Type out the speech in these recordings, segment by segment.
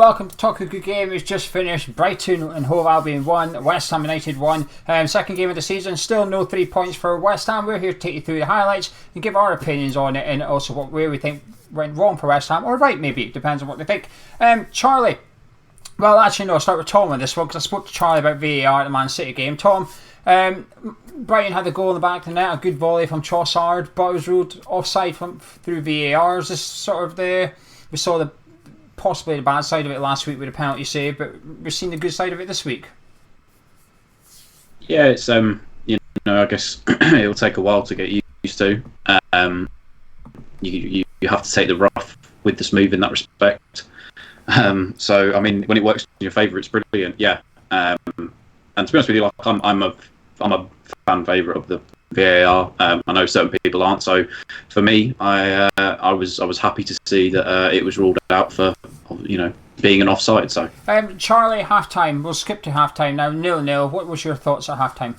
welcome to Talk a Good Game. It's just finished. Brighton and Hove Albion won, West Ham United won. Second game of the season, still no 3 points for West Ham. We're here to take you through the highlights and give our opinions on it, and also where we think went wrong for West Ham, or right maybe, depends on what they think. Charlie, well actually no, I'll start with Tom on this one because I spoke to Charlie about VAR at the Man City game. Tom, Brighton had the goal in the back of the net, a good volley from Trossard, but it was ruled offside through VAR. Is this sort of we saw possibly the bad side of it last week with a penalty save, but we're seeing the good side of it this week? Yeah, it's I guess it'll take a while to get used to. You have to take the rough with the smooth in that respect. So I mean, when it works in your favour, it's brilliant. Yeah. And to be honest with you, like I'm a fan favourite of the VAR. I know certain people aren't. So for me, I was happy to see that it was ruled out for being an offside. So Charlie, halftime. We'll skip to halftime now. 0-0. What was your thoughts at halftime?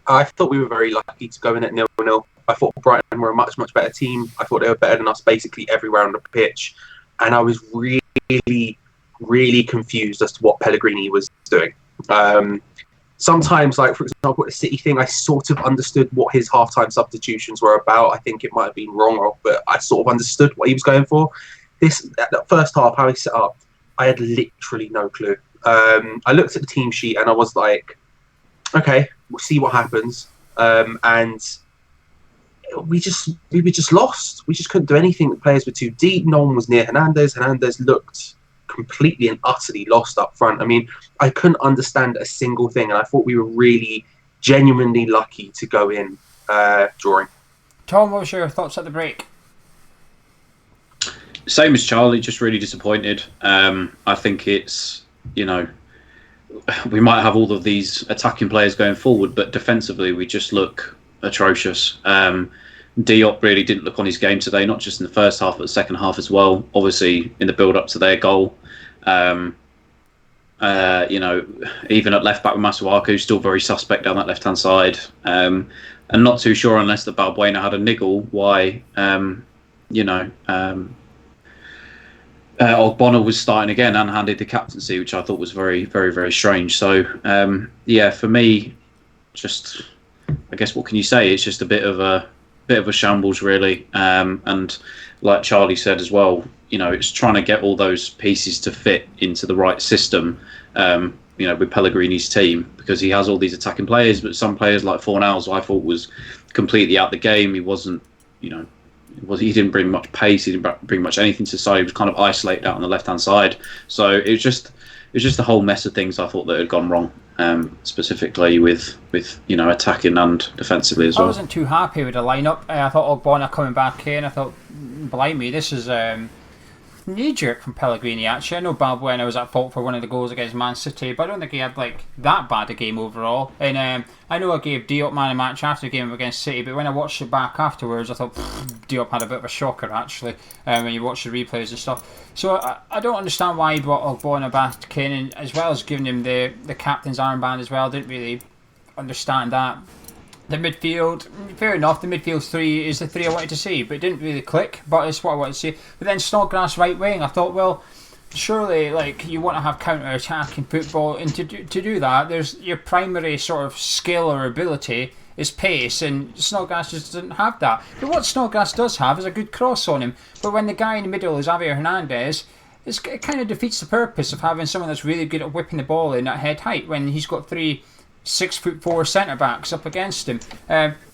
I thought we were very lucky to go in at 0-0. I thought Brighton were a much better team. I thought they were better than us basically everywhere on the pitch, and I was really confused as to what Pellegrini was doing. Sometimes, like for example, the City thing, I sort of understood what his halftime substitutions were about. I think it might have been wrong, but I sort of understood what he was going for. That first half, how he set up, I had literally no clue. I looked at the team sheet and I was like, okay, we'll see what happens. And we were just lost. We just couldn't do anything. The players were too deep. No one was near Hernandez. Hernandez looked completely and utterly lost up front. I mean, I couldn't understand a single thing, and I thought we were really genuinely lucky to go in drawing. Tom, what was your thoughts at the break? Same as Charlie, just really disappointed. I think it's, we might have all of these attacking players going forward, but defensively we just look atrocious. Diop really didn't look on his game today, not just in the first half, but the second half as well. Obviously, in the build-up to their goal. Even at left-back with Masuaku, still very suspect down that left-hand side. And not too sure, unless the Balbuena had a niggle, why, Ogbonna was starting again and handed the captaincy, which I thought was very, very, very strange. So, for me, just, I guess, what can you say? It's just a bit of a shambles, really. And like Charlie said as well, it's trying to get all those pieces to fit into the right system, with Pellegrini's team, because he has all these attacking players, but some players like Fornals, I thought was completely out the game. He wasn't, he didn't bring much pace. He didn't bring much anything to the side. He was kind of isolated out on the left-hand side. So it was just a whole mess of things I thought that had gone wrong. Specifically with attacking and defensively as well. I wasn't too happy with the lineup. I thought Ogbonna coming back in, I thought, blimey, this is knee-jerk from Pellegrini actually. I know Balbuena was at fault for one of the goals against Man City, but I don't think he had that bad a game overall. And I know I gave Diop man of match after the game against City, but when I watched it back afterwards, I thought Diop had a bit of a shocker actually, when you watch the replays and stuff. So I don't understand why he brought Ogbonna back in, and as well as giving him the captain's armband as well. I didn't really understand that. The midfield, fair enough, the midfield three is the three I wanted to see, but it didn't really click, but it's what I wanted to see. But then Snodgrass right wing, I thought, well, surely you want to have counter-attacking football, and to do that, there's your primary sort of skill or ability is pace, and Snodgrass just doesn't have that. But what Snodgrass does have is a good cross on him, but when the guy in the middle is Javier Hernandez, it kind of defeats the purpose of having someone that's really good at whipping the ball in at head height when he's got 3 6'4" centre-backs up against him.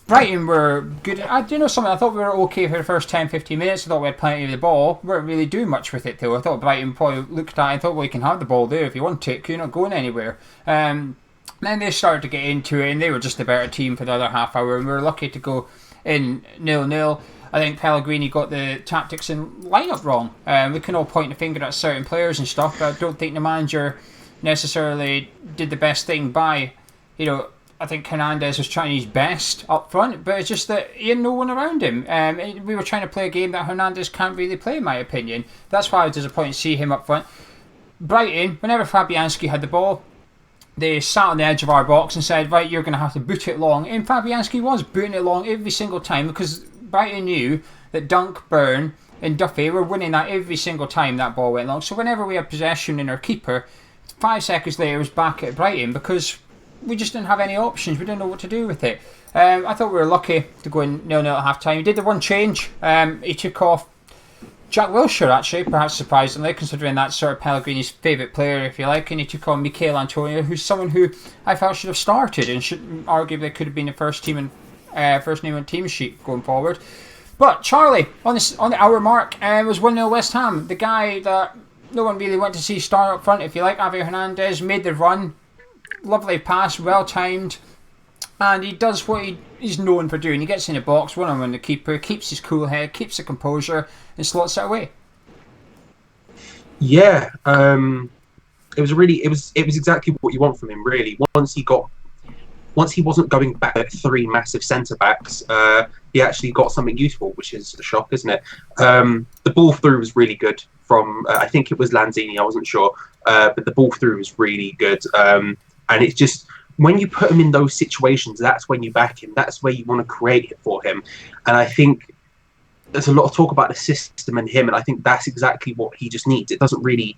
Brighton were good. I thought we were okay for the first 10-15 minutes. I thought we had plenty of the ball. We weren't really doing much with it though. I thought Brighton probably looked at it and thought, well, you can have the ball there if you want it, you're not going anywhere. Then they started to get into it, and they were just a better team for the other half hour, and we were lucky to go in 0-0. I think Pellegrini got the tactics and lineup wrong. We can all point the finger at certain players and stuff, but I don't think the manager necessarily did the best thing by, I think Hernandez was trying his best up front, but it's just that he had no one around him. We were trying to play a game that Hernandez can't really play, in my opinion. That's why I was disappointed to see him up front. Brighton, whenever Fabianski had the ball, they sat on the edge of our box and said, right, you're going to have to boot it long. And Fabianski was booting it long every single time, because Brighton knew that Dunk, Byrne, and Duffy were winning that every single time that ball went long. So whenever we had possession in our keeper, 5 seconds later it was back at Brighton because we just didn't have any options. We didn't know what to do with it. I thought we were lucky to go in 0-0 at half time. He did the one change. He took off Jack Wilshere, actually, perhaps surprisingly, considering that's sort of Pellegrini's favourite player, if you like, and he took on Michail Antonio, who's someone who I felt should have started and arguably could have been the first name on team sheet going forward. But Charlie, on the hour mark, was 1-0 West Ham. The guy that no one really went to see start up front, if you like, Avi Hernandez, made the run. Lovely pass, well timed. And he does what he's known for doing. He gets in the box, one-on-one the keeper, keeps his cool head, keeps the composure, and slots it away. Yeah, it was exactly what you want from him, really. Once he wasn't going back at 3 massive centre backs, he actually got something useful, which is a shock, isn't it? The ball through was really good from I think it was Lanzini, I wasn't sure, but the ball through was really good, and it's just. When you put him in those situations, that's when you back him. That's where you want to create it for him. And I think there's a lot of talk about the system and him, and I think that's exactly what he just needs. It doesn't really...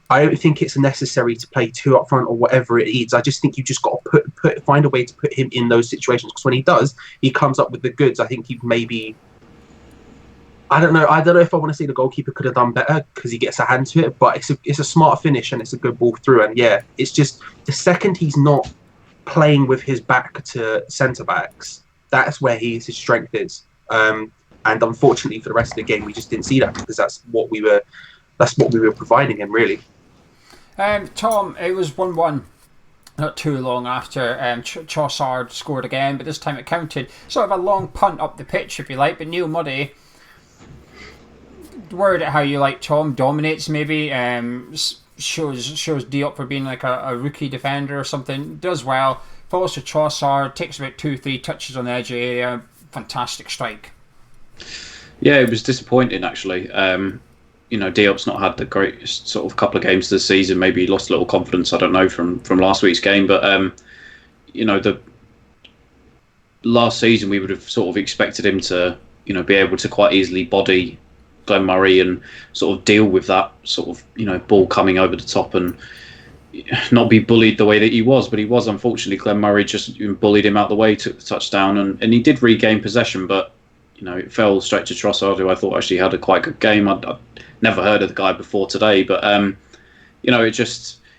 I don't think it's necessary to play 2 up front or whatever it is. I just think you just got to find a way to put him in those situations, because when he does, he comes up with the goods. I think he maybe... I don't know if I want to say the goalkeeper could have done better because he gets a hand to it, but it's a smart finish and it's a good ball through. And yeah, it's just the second he's not playing with his back to centre backs, that's where his strength is. And unfortunately for the rest of the game, we just didn't see that because that's what we were providing him, really. Tom, it was 1-1. Not too long after Trossard scored again, but this time it counted. Sort of a long punt up the pitch, if you like, but Neil Muddy, word it how you like, Tom, dominates maybe, shows Diop for being like a rookie defender or something, does well, falls to Trossard, takes about 2-3 touches on the edge of the area, fantastic strike. Yeah, it was disappointing actually. Diop's not had the greatest sort of couple of games this season, maybe he lost a little confidence, I don't know, from last week's game, but the last season we would have sort of expected him to be able to quite easily body Glenn Murray and sort of deal with that sort of ball coming over the top and not be bullied the way that he was, but he was. Unfortunately, Glenn Murray just bullied him out the way, took the touchdown, and he did regain possession, but it fell straight to Trossard, who I thought actually had a quite good game. I'd never heard of the guy before today, but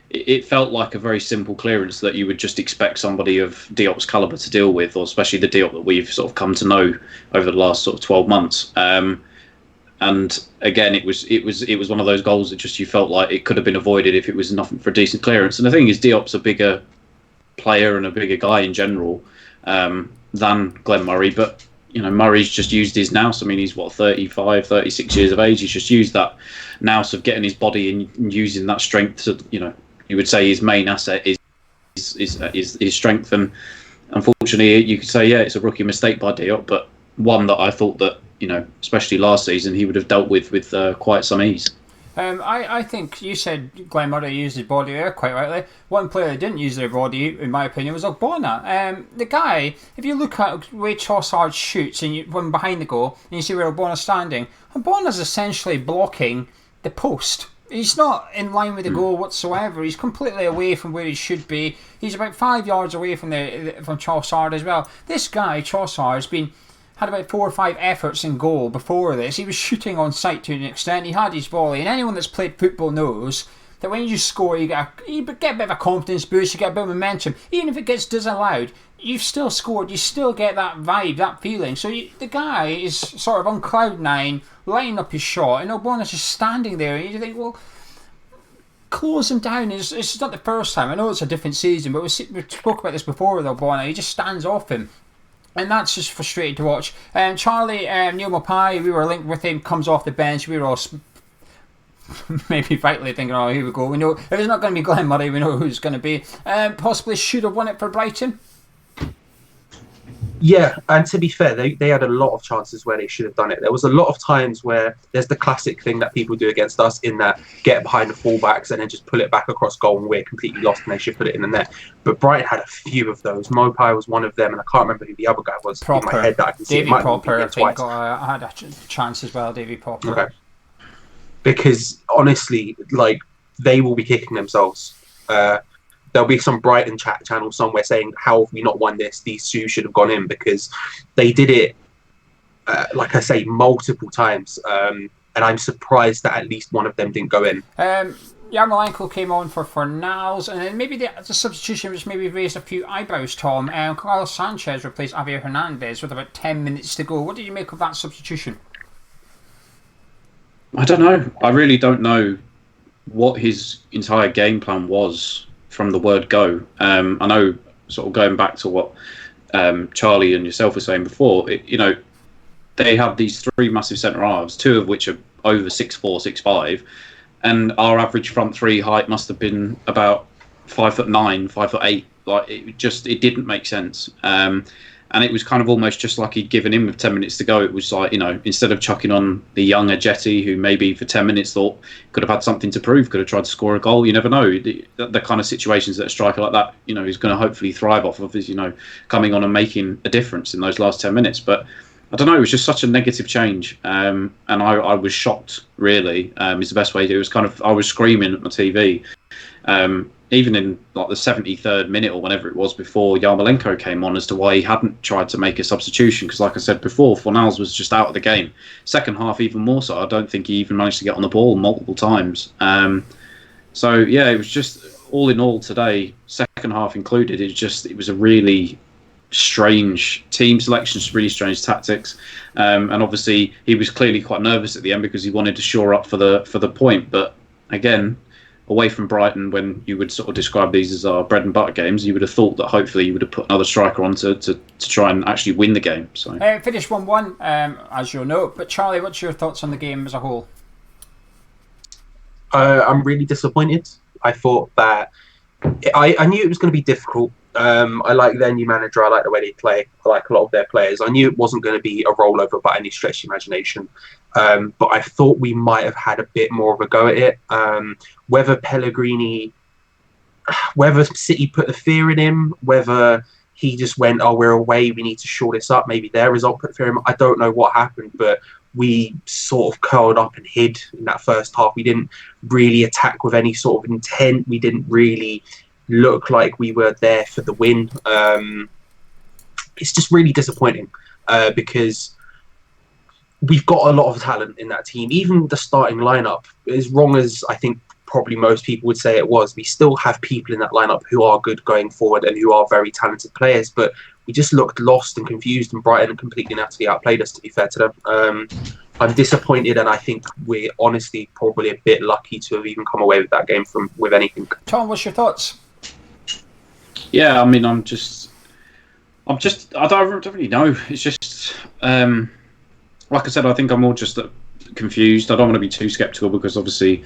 it felt like a very simple clearance that you would just expect somebody of Diop's calibre to deal with, or especially the Diop that we've sort of come to know over the last sort of 12 months. And again, it was one of those goals that just you felt like it could have been avoided if it was nothing for a decent clearance. And the thing is, Diop's a bigger player and a bigger guy in general than Glenn Murray, but Murray's just used his nous. I mean, he's 35, 36 years of age. He's just used that nous of getting his body and using that strength to, you would say his main asset is his strength. And unfortunately, you could say, yeah, it's a rookie mistake by Diop, but one that I thought that, especially last season, he would have dealt with quite some ease. I think you said Glenn Murray used his body there, quite rightly. One player that didn't use their body, in my opinion, was Ogbonna. The guy, if you look at the way Trossard shoots and when behind the goal, and you see where Ogbonna's standing, Ogbonna's essentially blocking the post. He's not in line with the goal whatsoever. He's completely away from where he should be. He's about 5 yards away from Trossard as well. This guy, Trossard, had about 4 or 5 efforts in goal before this. He was shooting on sight to an extent. He had his volley, and anyone that's played football knows that when you score, you get a bit of a confidence boost, you get a bit of momentum. Even if it gets disallowed, you've still scored. You still get that vibe, that feeling. So the guy is sort of on cloud 9, lining up his shot, and Ogbonna's just standing there. And you think, well, close him down. It's not the first time. I know it's a different season, but we spoke about this before with Ogbonna. He just stands off him. And that's just frustrating to watch. Charlie, Neil Mapai, we were linked with him, comes off the bench. We were all maybe rightly thinking, oh, here we go. We know if it's not going to be Glenn Murray, we know who's going to be. Possibly should have won it for Brighton. Yeah, and to be fair, they had a lot of chances where they should have done it. There was a lot of times where there's the classic thing that people do against us in that get behind the fullbacks and then just pull it back across goal and we're completely lost and they should put it in the net. But Brighton had a few of those. Mopai was one of them, and I can't remember who the other guy was in my head that I can see. Davy Popper, I think, I had a chance as well, Davy Popper. Okay. Because honestly, like, they will be kicking themselves. There'll be some Brighton chat channel somewhere saying, how have we not won this? These two should have gone in, because they did it, like I say, multiple times. And I'm surprised that at least one of them didn't go in. Yarmolenko came on for Fornals, and then maybe the substitution which maybe raised a few eyebrows, Tom. Carlos Sanchez replaced Javier Hernandez with about 10 minutes to go. What did you make of that substitution? I don't know. I really don't know what his entire game plan was from the word go. I know, sort of going back to what Charlie and yourself were saying before, they have these three massive centre halves, two of which are over 6'4", 6'5", and our average front three height must have been about 5'9", 5'8". Like, it didn't make sense. And it was kind of almost just like he'd given in with 10 minutes to go. It was like, instead of chucking on the young Ajeti, who maybe for 10 minutes thought could have had something to prove, could have tried to score a goal. You never know. The kind of situations that a striker like that, is going to hopefully thrive off of is, coming on and making a difference in those last 10 minutes. But I don't know, it was just such a negative change. And I was shocked, really, is the best way to do it. It was kind of, I was screaming at my TV. Even in like the 73rd minute or whenever it was before Yarmolenko came on, as to why he hadn't tried to make a substitution, because like I said before, Fornals was just out of the game. Second half even more so. I don't think he even managed to get on the ball multiple times. So yeah, it was just, all in all today, second half included, it was a really strange team selection, really strange tactics, and obviously he was clearly quite nervous at the end because he wanted to shore up for the point. But again, away from Brighton, when you would sort of describe these as our bread and butter games, you would have thought that hopefully you would have put another striker on to try and actually win the game. So finished 1-1, as you'll know. But Charlie, what's your thoughts on the game as a whole? I'm really disappointed. I thought that I knew it was going to be difficult. I like their new manager. I like the way they play. I like a lot of their players. I knew it wasn't going to be a rollover by any stretch of the imagination. But I thought we might have had a bit more of a go at it. Whether City put the fear in him, whether he just went, oh, we're away, we need to shore this up. Maybe their result put fear in him. I don't know what happened, but we sort of curled up and hid in that first half. We didn't really attack with any sort of intent. We didn't really look like we were there for the win. It's just really disappointing because we've got a lot of talent in that team. Even the starting lineup, as wrong as I think probably most people would say it was, we still have people in that lineup who are good going forward and who are very talented players, but we just looked lost and confused, and Brighton completely and utterly outplayed us, to be fair to them. I'm disappointed, and I think we're honestly probably a bit lucky to have even come away with that game with anything. Tom, what's your thoughts? Yeah, I mean, I don't really know. It's just, like I said, I think I'm more just confused. I don't want to be too sceptical because obviously,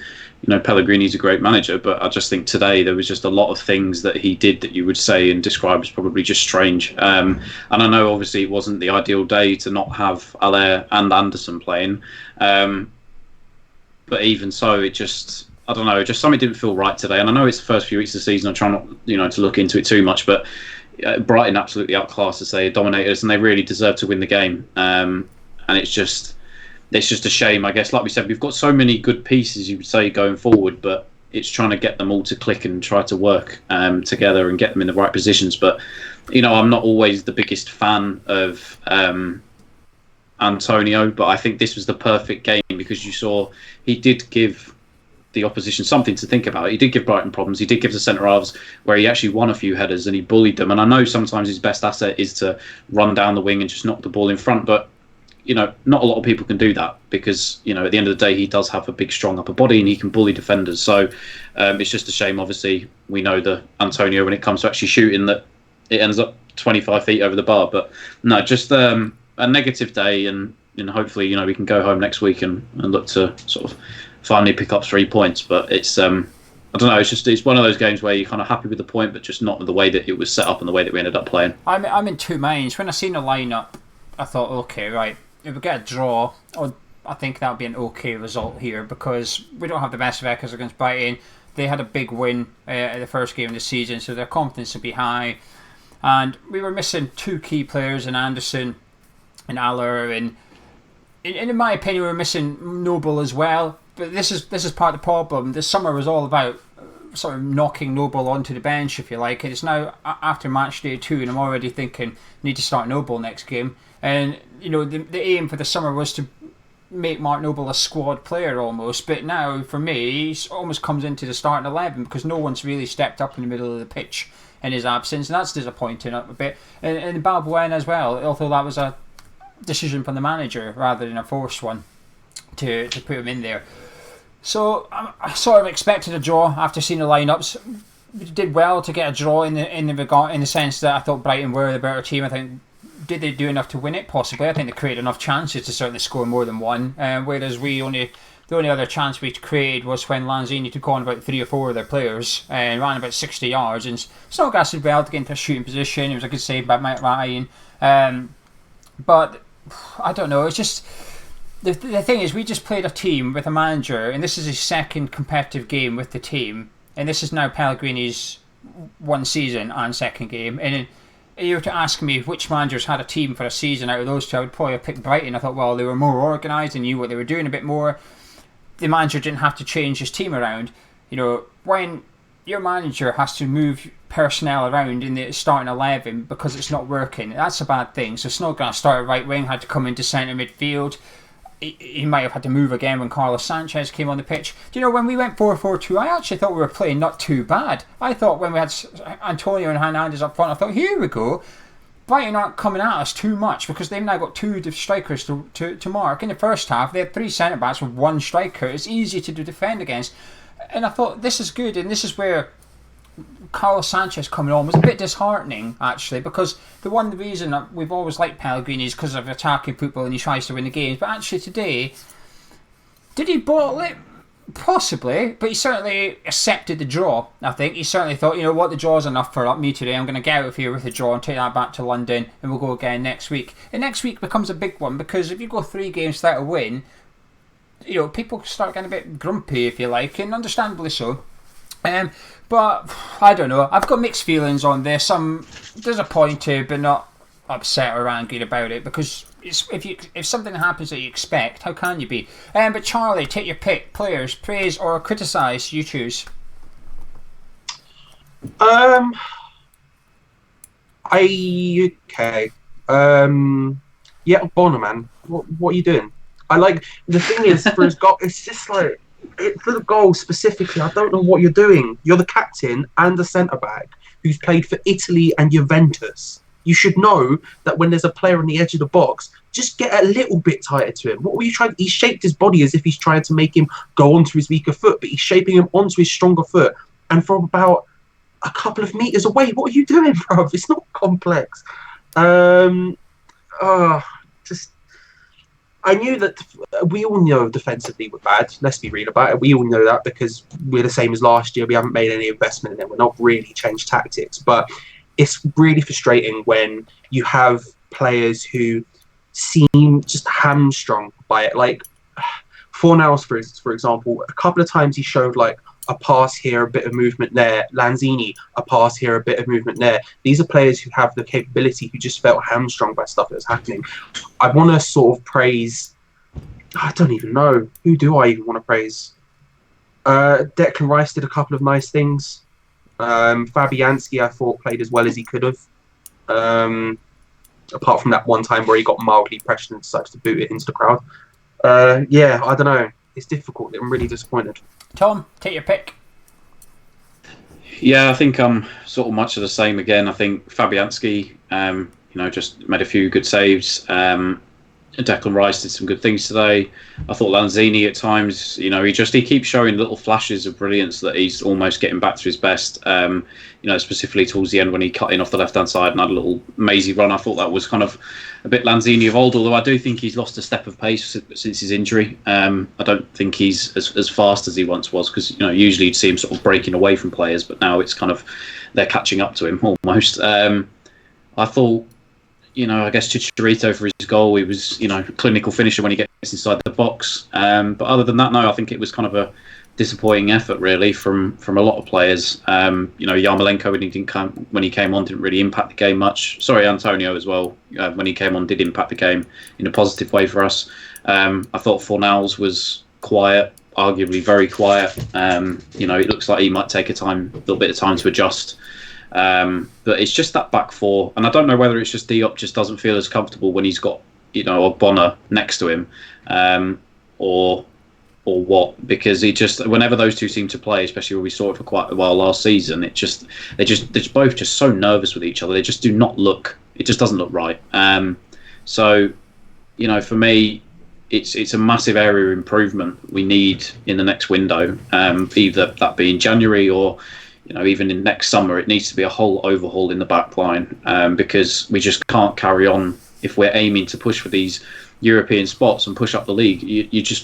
Pellegrini's a great manager, but I just think today there was just a lot of things that he did that you would say and describe as probably just strange. And I know obviously it wasn't the ideal day to not have Allaire and Anderson playing, but even so, it just, I don't know, just something didn't feel right today. And I know it's the first few weeks of the season. I try not, to look into it too much, but Brighton absolutely outclassed us. They dominated us, and they really deserved to win the game. And it's just a shame, I guess. Like we said, we've got so many good pieces, you would say, going forward, but it's trying to get them all to click and try to work together and get them in the right positions. But, I'm not always the biggest fan of Antonio, but I think this was the perfect game because you saw he did give the opposition something to think about. He did give Brighton problems. He did give the centre halves where he actually won a few headers and he bullied them. And I know sometimes his best asset is to run down the wing and just knock the ball in front, but not a lot of people can do that because, at the end of the day, he does have a big, strong upper body and he can bully defenders. So it's just a shame. Obviously, we know the Antonio, when it comes to actually shooting, that it ends up 25 feet over the bar. But no, just a negative day, and hopefully, we can go home next week and look to sort of finally pick up 3 points. But it's I don't know. It's one of those games where you're kind of happy with the point, but just not with the way that it was set up and the way that we ended up playing. I'm in two minds. When I seen the lineup, I thought, okay, right, if we get a draw, I think that would be an okay result here because we don't have the best records against Brighton. They had a big win at the first game of the season, so their confidence would be high. And we were missing two key players in Anderson and Aller, and in my opinion, we were missing Noble as well. But this is part of the problem. This summer was all about sort of knocking Noble onto the bench, if you like. And it's now after match day 2, and I'm already thinking need to start Noble next game. And the aim for the summer was to make Mark Noble a squad player almost. But now for me, he almost comes into the starting 11 because no one's really stepped up in the middle of the pitch in his absence, and that's disappointing a bit. And Balbuena as well, although that was a decision from the manager rather than a forced one to put him in there. So I sort of expected a draw after seeing the lineups. We did well to get a draw in the sense that I thought Brighton were the better team. I think did they do enough to win it? Possibly. I think they created enough chances to certainly score more than one. Whereas the only other chance we created was when Lanzini took on about 3 or 4 of their players and ran about 60 yards. And Snodgrass did well to get into a shooting position. It was a good save by Mike Ryan. But I don't know. It's just. The thing is, we just played a team with a manager, and this is his second competitive game with the team, and this is now Pellegrini's one season and second game. And if you were to ask me which managers had a team for a season out of those two, I would probably have picked Brighton. I thought, well, they were more organised and knew what they were doing a bit more. The manager didn't have to change his team around. When your manager has to move personnel around in the starting 11 because it's not working, that's a bad thing. So Snodgrass started right wing, had to come into centre midfield. He might have had to move again when Carlos Sanchez came on the pitch. When we went 4-4-2, I actually thought we were playing not too bad. I thought when we had Antonio and Hernandez up front, I thought, here we go. Brighton aren't coming at us too much because they've now got 2 strikers to mark. In the first half, they had 3 centre-backs with 1 striker. It's easy to defend against. And I thought, this is good, and this is where Carlos Sanchez coming on was a bit disheartening, actually, because the reason that we've always liked Pellegrini is because of attacking football and he tries to win the games. But actually today, did he bottle it? Possibly, but he certainly accepted the draw. I think he certainly thought, the draw's enough for me today. I'm going to get out of here with a draw and take that back to London, and we'll go again next week. And next week becomes a big one because if you go 3 games without a win, people start getting a bit grumpy, if you like, and understandably so. But I don't know. I've got mixed feelings on this. I'm disappointed, but not upset or angry about it because if something happens that you expect, how can you be? But Charlie, take your pick. Players, praise or criticise. You choose. Okay. Yeah, Bonner, man. What are you doing? The thing is, for his goal, it's just like. For the goal specifically, I don't know what you're doing. You're the captain and the centre-back who's played for Italy and Juventus. You should know that when there's a player on the edge of the box, just get a little bit tighter to him. What were you trying? He shaped his body as if he's trying to make him go onto his weaker foot, but he's shaping him onto his stronger foot. And from about a couple of metres away, what are you doing, bro? It's not complex. I knew that we all know defensively we're bad. Let's be real about it. We all know that because we're the same as last year. We haven't made any investment in it. We're not really changed tactics. But it's really frustrating when you have players who seem just hamstrung by it. Like Fornals, for example, a couple of times he showed like a pass here, a bit of movement there. Lanzini, a pass here, a bit of movement there. These are players who have the capability who just felt hamstrung by stuff that was happening. I want to sort of praise... I don't even know. Who do I even want to praise? Declan Rice did a couple of nice things. Fabianski, I thought, played as well as he could have. Apart from that one time where he got mildly pressured and decided to boot it into the crowd. Yeah, I don't know. It's difficult. I'm really disappointed. Tom, take your pick. Yeah, I think I'm sort of much of the same again. I think Fabianski, just made a few good saves. Declan Rice did some good things today. I thought Lanzini at times, he keeps showing little flashes of brilliance that he's almost getting back to his best. Specifically towards the end when he cut in off the left-hand side and had a little mazy run. I thought that was kind of a bit Lanzini of old, although I do think he's lost a step of pace since his injury. I don't think he's as fast as he once was because, usually you'd see him sort of breaking away from players, but now it's kind of they're catching up to him almost. I thought, I guess Chicharito for his goal, he was, clinical finisher when he gets inside the box. But other than that, no, I think it was kind of a disappointing effort, really, from a lot of players. Yarmolenko, when he came on, didn't really impact the game much. Sorry, Antonio as well, when he came on, did impact the game in a positive way for us. I thought Fornals was quiet, arguably very quiet. It looks like he might take a little bit of time to adjust. But it's just that back four, and I don't know whether it's just Diop just doesn't feel as comfortable when he's got Bonner next to him, or what, because he just, whenever those two seem to play, especially when we saw it for quite a while last season, they're both just so nervous with each other. They just do not look. It just doesn't look right. So for me, it's a massive area of improvement we need in the next window, either that be in January or even in next summer. It needs to be a whole overhaul in the back line, because we just can't carry on if we're aiming to push for these European spots and push up the league.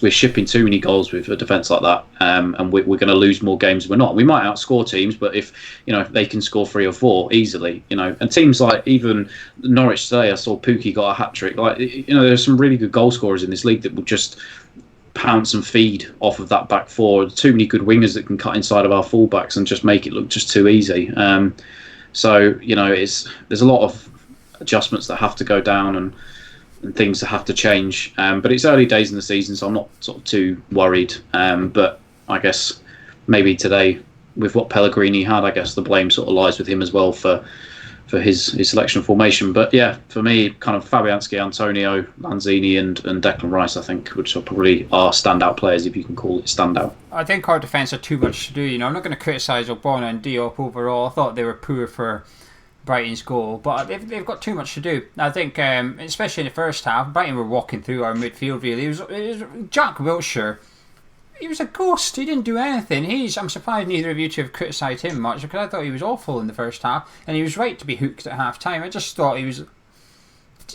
We're shipping too many goals with a defence like that, and we're going to lose more games than we're not. We might outscore teams, but if they can score 3 or 4 easily, and teams like even Norwich today, I saw Pukki got a hat trick. There's some really good goal scorers in this league that will just pounce and feed off of that back four. Too many good wingers that can cut inside of our fullbacks and just make it look just too easy. So there's a lot of adjustments that have to go down and things that have to change. But it's early days in the season, so I'm not sort of too worried. But I guess maybe today, with what Pellegrini had, I guess the blame sort of lies with him as well for his selection formation. But yeah, for me, kind of Fabianski, Antonio, Lanzini and Declan Rice, I think, which are probably our standout players, if you can call it standout. I think our defence had too much to do. I'm not going to criticise Ogbonna and Diop overall. I thought they were poor for Brighton's goal, but they've got too much to do. I think, especially in the first half, Brighton were walking through our midfield, really. It was Jack Wilshere. He was a ghost. He didn't do anything. I'm surprised neither of you two have criticised him much, because I thought he was awful in the first half, and he was right to be hooked at half time. I just thought he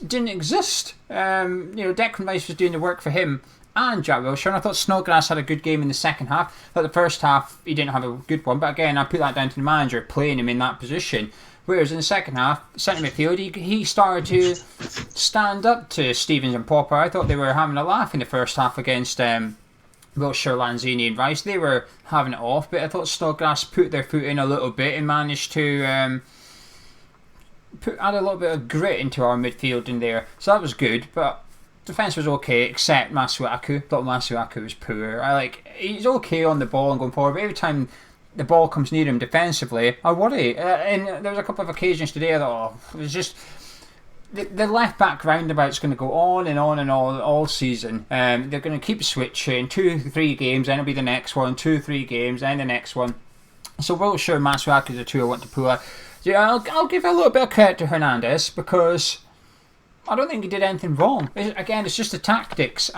didn't exist. Declan Rice was doing the work for him and Jack Wilshere, and I thought Snodgrass had a good game in the second half. I thought the first half he didn't have a good one, but again, I put that down to the manager playing him in that position. Whereas in the second half, centre midfield, he started to stand up to Stevens and Popper. I thought they were having a laugh in the first half against Wilshere, Lanzini and Rice. They were having it off, but I thought Snodgrass put their foot in a little bit and managed to add a little bit of grit into our midfield in there. So that was good, but defence was okay, except Masuaku. I thought Masuaku was poor. He's okay on the ball and going forward, but every time the ball comes near him defensively, I worry. And there was a couple of occasions today I thought, it was just the left back roundabout's going to go on and on and on all season. They're going to keep switching 2-3 games, then it'll be the next one, 2-3 games, then the next one. So Wilshere and Masuaku are the two I want to pull out. Yeah, I'll give a little bit of credit to Hernandez, because I don't think he did anything wrong. Again, it's just the tactics,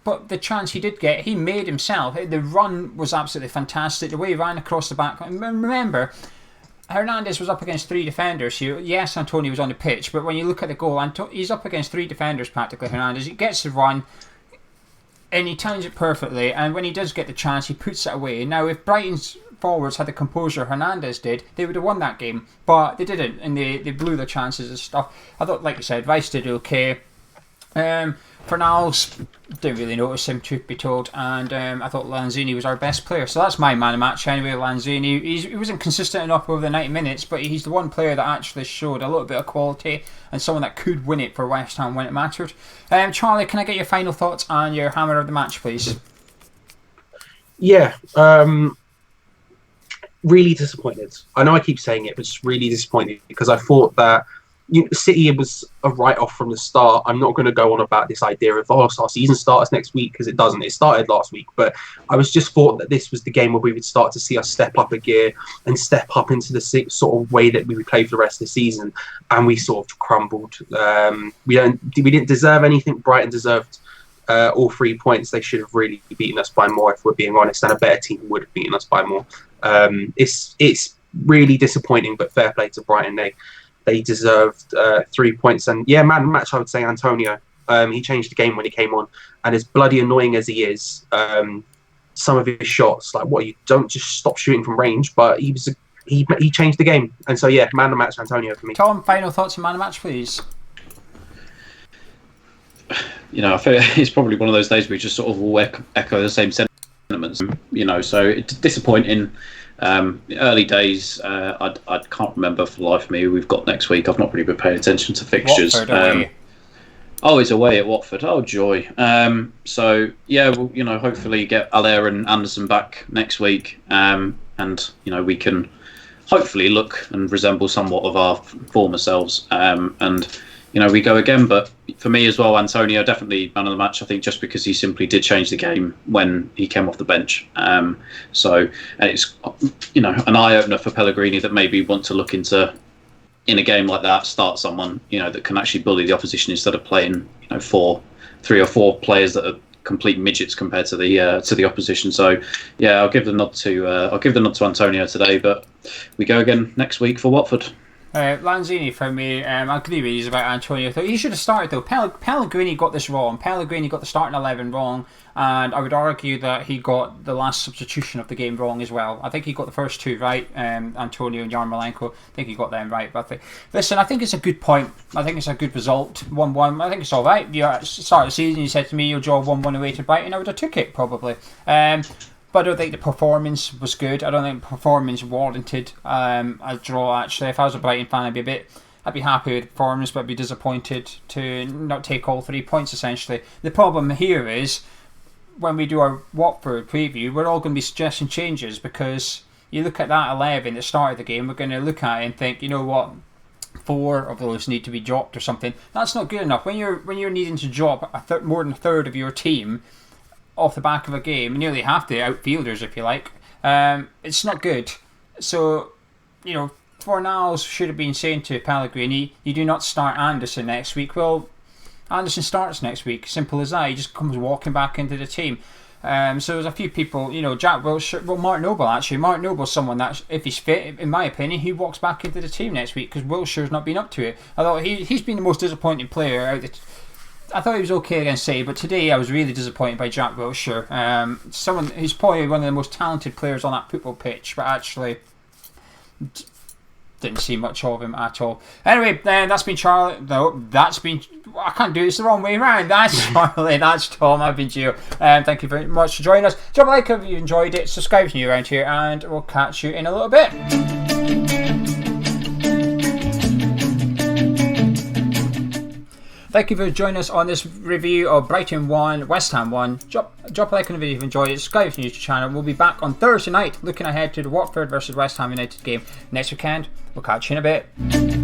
but the chance he did get, he made himself. The run was absolutely fantastic. The way he ran across the back. Remember, Hernandez was up against 3 defenders here. Yes, Antonio was on the pitch, but when you look at the goal, he's up against 3 defenders practically, Hernandez. He gets the run, and he times it perfectly, and when he does get the chance, he puts it away. Now, if Brighton's forwards had the composure Hernandez did, they would have won that game, but they didn't, and they blew their chances and stuff. I thought, like you said, Rice did okay. Fornals, didn't really notice him, truth be told, and I thought Lanzini was our best player, so that's my man of match anyway. Lanzini, he wasn't consistent enough over the 90 minutes, but he's the one player that actually showed a little bit of quality and someone that could win it for West Ham when it mattered. Charlie, can I get your final thoughts on your hammer of the match, please? Yeah, really disappointed. I know I keep saying it, but just really disappointed, because I thought that City was a write-off from the start. I'm not going to go on about this idea of our season starts next week, because it doesn't. It started last week, but I was just thought that this was the game where we would start to see us step up a gear and step up into the sort of way that we would play for the rest of the season, and we sort of crumbled. We didn't deserve anything. Brighton deserved all 3 points. They should have really beaten us by more, if we're being honest, and a better team would have beaten us by more. It's really disappointing, but fair play to Brighton. They deserved 3 points. And yeah, man of the match, I would say Antonio. He changed the game when he came on. And as bloody annoying as he is, some of his shots, like, what, you don't just stop shooting from range, but he changed the game. And so yeah, man of the match, Antonio for me. Tom, final thoughts on man of the match, please. I feel it's probably one of those days where we just sort of all echo the same sentiments. So it's disappointing. Early days, I can't remember for the life of me who we've got next week. I've not really been paying attention to fixtures. Watford away. It's away at Watford. Oh, joy. So yeah, we'll hopefully get Allaire and Anderson back next week, and we can hopefully look and resemble somewhat of our former selves, and we go again. But for me as well, Antonio, definitely man of the match, I think, just because he simply did change the game when he came off the bench. And it's, an eye-opener for Pellegrini that maybe want to look into, in a game like that, start someone, that can actually bully the opposition instead of playing, 3 or 4 players that are complete midgets compared to the opposition. So yeah, I'll give the nod to Antonio today, but we go again next week for Watford. Lanzini for me, I agree with you about Antonio. He should have started though. Pellegrini got this wrong. Pellegrini got the starting 11 wrong, and I would argue that he got the last substitution of the game wrong as well. I think he got the first 2 right, Antonio and Yarmolenko. I think he got them right. But I think it's a good point. I think it's a good result, 1-1. I think it's all right. At the start of the season, you said to me you'll draw 1-1 away to Brighton. I would have took it probably. But I don't think the performance was good. I don't think the performance warranted a draw, actually. If I was a Brighton fan, I'd be happy with the performance, but I'd be disappointed to not take all 3 points, essentially. The problem here is, when we do our Watford preview, we're all going to be suggesting changes, because you look at that 11 at the start of the game, we're going to look at it and think, you know what, 4 of those need to be dropped or something. That's not good enough. When you're needing to drop more than a third of your team off the back of a game, nearly half the outfielders, if you like, it's not good. So, Fornals should have been saying to Pellegrini, you do not start Anderson next week. Well, Anderson starts next week, simple as that. He just comes walking back into the team. So there's a few people, Jack Wilshere, Mark Noble actually. Mark Noble's someone that, if he's fit, in my opinion, he walks back into the team next week, because Wilshere's not been up to it. I thought he's been the most disappointing player out of I thought he was okay against City, but today I was really disappointed by Jack Wilshere. Someone who's probably one of the most talented players on that football pitch, but actually didn't see much of him at all. Anyway, that's been Charlie. No, that's been... I can't do this the wrong way around. That's Charlie, that's Tom, I've been Gio. Thank you very much for joining us. Drop a like if you enjoyed it, subscribe if you're new around here, and we'll catch you in a little bit. Thank you for joining us on this review of Brighton 1, West Ham 1. Drop a like on the video if you enjoyed it. Subscribe to the YouTube channel. We'll be back on Thursday night looking ahead to the Watford versus West Ham United game next weekend. We'll catch you in a bit.